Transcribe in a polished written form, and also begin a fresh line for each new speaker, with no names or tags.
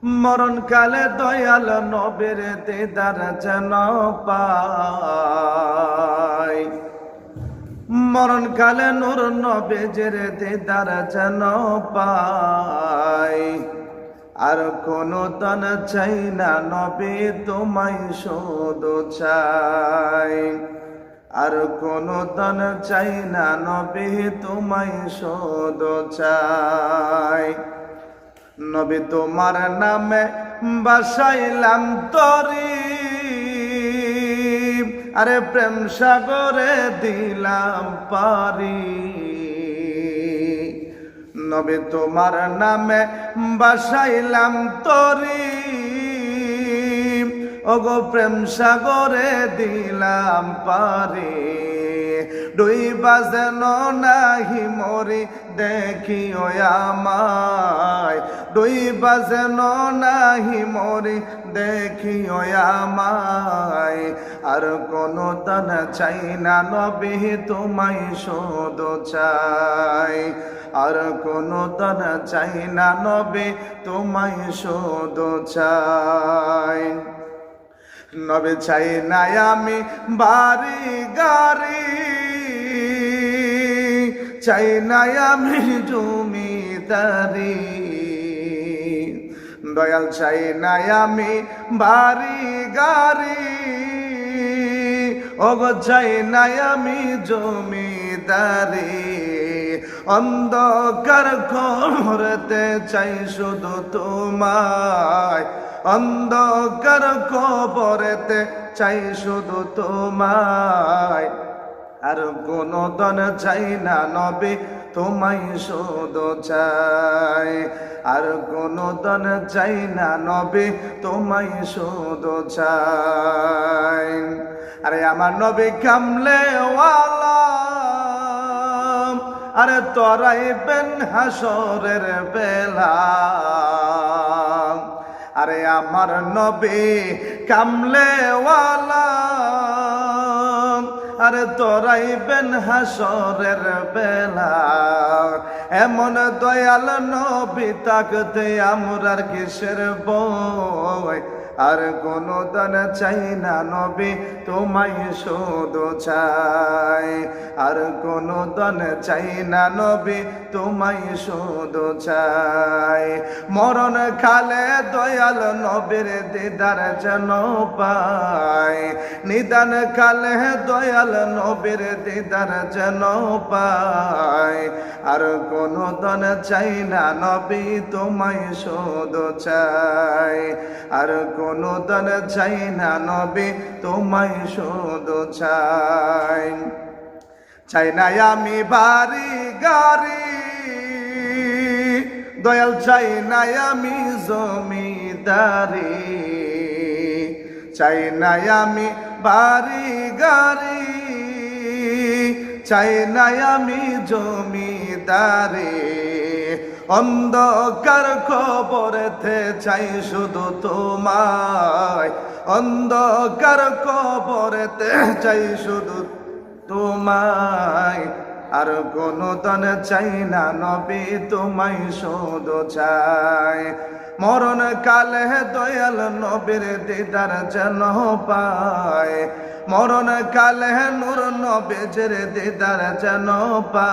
মরণ কালে দয়াল নবীর দিদার যেন পাই, মরণ কালে নূর নবীর দিদার যেন পাই। আর কোনো দান চাই না নবী তোমায় শুধু চাই, আর কোনো দান চাই না নবী তোমায় শুধু চাই। নবী তোমার নামে বাসাইলাম তরি, আরে প্রেম সাগরে দিলাম পারি। নবী তোমার নামে বাসাইলাম তরি, ওগো প্রেম সাগরে দিলাম পারি। ডুইবা যেন নাহি মরি দেখিও আমায়, ডুইবা যেন নাহি মরি দেখিও আমায়। আর কোনো দান চাই না নবী তোমায় শুধু চাই, আর কোনো দান চাই না নবী তোমায় শুধু চাই। নবী চাই না আমি বাড়ি গাড়ি, চাই না আমি জমিদারি। দয়াল চাই না আমি বাড়ি গাড়ি, ওগো চাই না আমি জমিদারি। অন্ধকার কবরেতে চাই শুধু তোমায়, অন্ধকার কবরেতে চাই শুধু তোমায়। আর কোনো দান চাই না নবী তোমায় শুধু চাই, আর কোনো দান চাই না নবী তোমায় শুধু চাই। আরে আমার নবী কামলে ওয়ালা, আরে তরাইবেন হাসরের বেলা। আরে আমার নবী কামলে ওয়ালা, আরে তরাইবেন হাসরের বেলা। এমন দয়াল নবী তাকতে আমরার কিসের বই। আর কোনো দান চাই না নবী তোমায় শুধু চাই, আর কোনো দান চাই না নবী তোমায় শুধু চাই। মরণ কালে দয়াল নবীর দিদার যেন পাই, নিদান কালে দয়াল নবীর দিদার যেন পাই। আর কোনো দান চাই না নবী তোমায় শুধু চাই, আর কোনো দান চাই না নবী তোমায় শুধু চাই। চাই না আমি বাড়ি গাড়ি, দয়াল চাই না আমি জমিদারি। চাই না আমি বাড়ি গাড়ি, চাই না আমি জমিদারি। অন্ধকার কবরেতে চাই শুধু তোমায়, অন্ধকার কবরেতে চাই শুধু তোমায়। আর কোনো দান চাই না নবী তোমায় শুধু চাই। মরণ কালে দয়াল নবীর দিদার যেন পায়, মরণ কালে নূর নবীর দিদার যেন পায়।